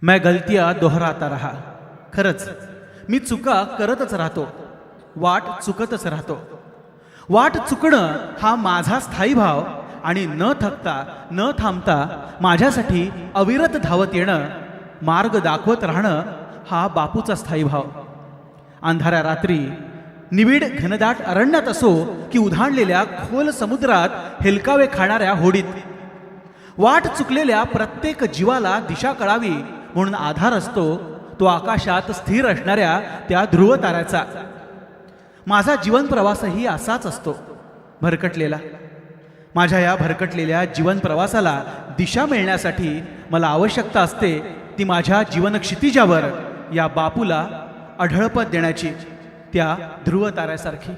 मैं गलतियां दोहराता रहा. खरंच मी चुका करतच राहतो, वाट चुकतच राहतो. वाट चुकणं हा माझा स्थायी भाव आणि न थकता न थांबता माझ्यासाठी अविरत धावत येणं, मार्ग दाखवत राहणं हा बापूचा स्थायी भाव. अंधाऱ्या रात्री निविड घनदाट अरण्यात असो की उधाणलेल्या खोल समुद्रात हेलकावे खाणाऱ्या होडीत, वाट चुकलेल्या प्रत्येक जीवाला दिशा कळावी म्हणून आधार असतो तो आकाशात स्थिर असणाऱ्या त्या ध्रुव ताऱ्याचा. माझा जीवन प्रवासही असाच असतो, भरकटलेला. माझ्या या भरकटलेल्या जीवन प्रवासाला दिशा मिळण्यासाठी मला आवश्यकता असते ती माझ्या जीवन क्षितिजावर या बापूला अढळपत देण्याची, त्या ध्रुव ताऱ्यासारखी.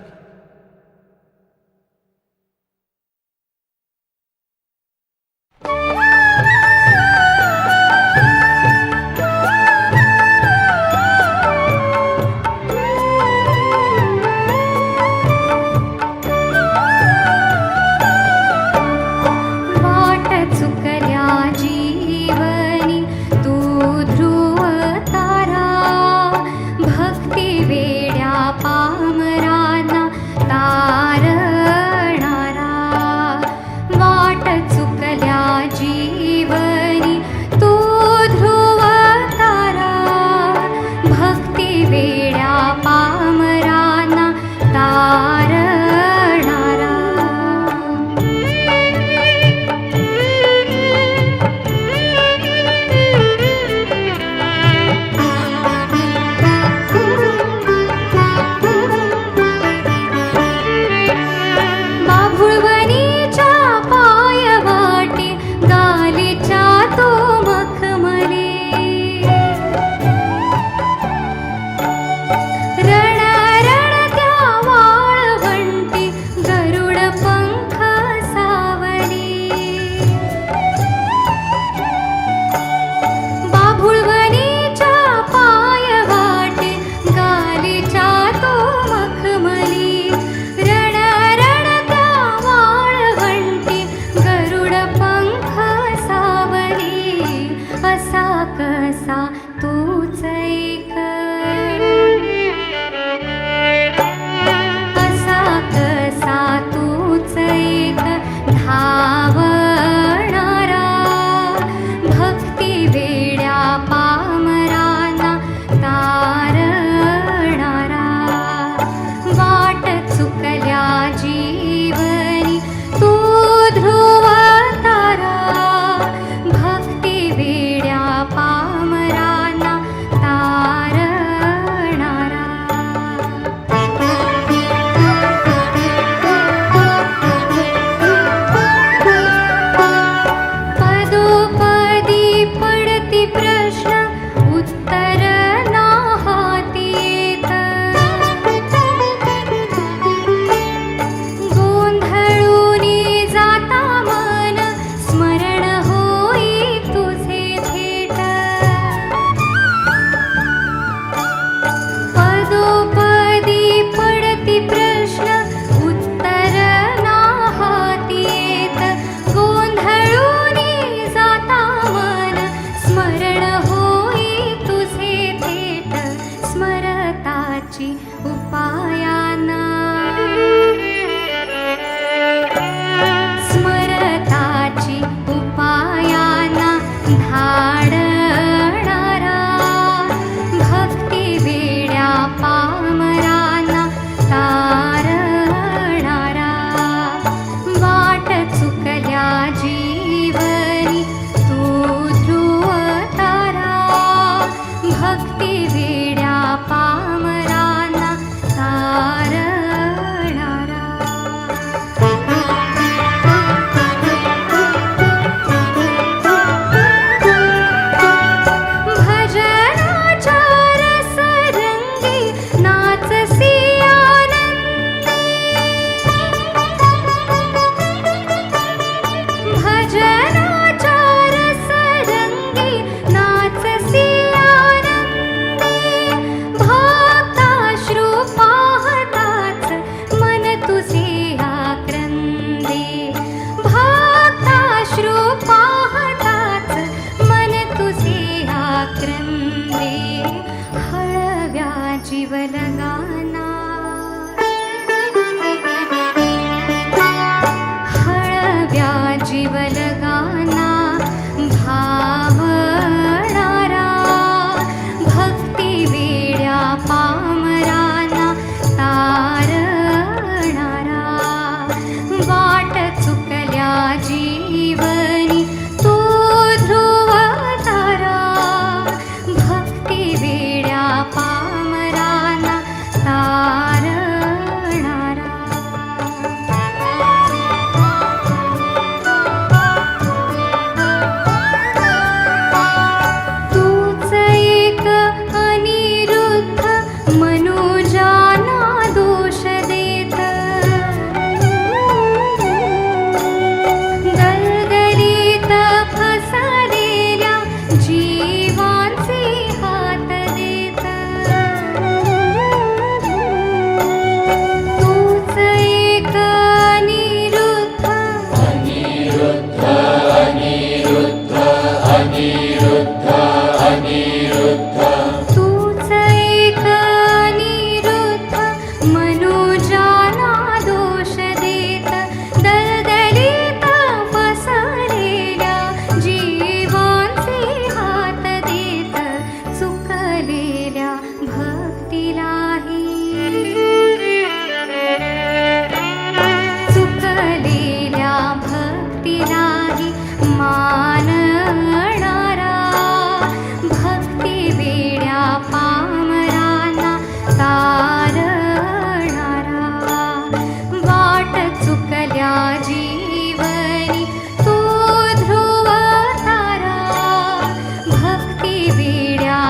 भक्ती वेड्या पामराना क्रंदे हळव्या जीवलगाना, हळव्या जीवलगाना भावणारा भक्ती वेड्या पामराना तारणारा, वाट चुकल्या जीवनी तो ध्रुव तारा, भक्ती वेड्या पामराना तारणारा. तूच एक अनिरुद्ध मनुजाना दोष देत, दलदलीत फसलेल्या जीवांचे हात देत. तूच एक अनिरुद्ध तूच एक अनिरुद्ध मनुजाना दोष देत, दलदलीत फसलेल्या जीवांचे हात देत. चुकलेल्या भक्तीलाही, चुकलेल्या भक्तीलाही मानणारा, भक्ती वेड्या पामराना तारणारा. वाट चुकल्या जीवनी तो ध्रुव तारा, भक्ती वेड्या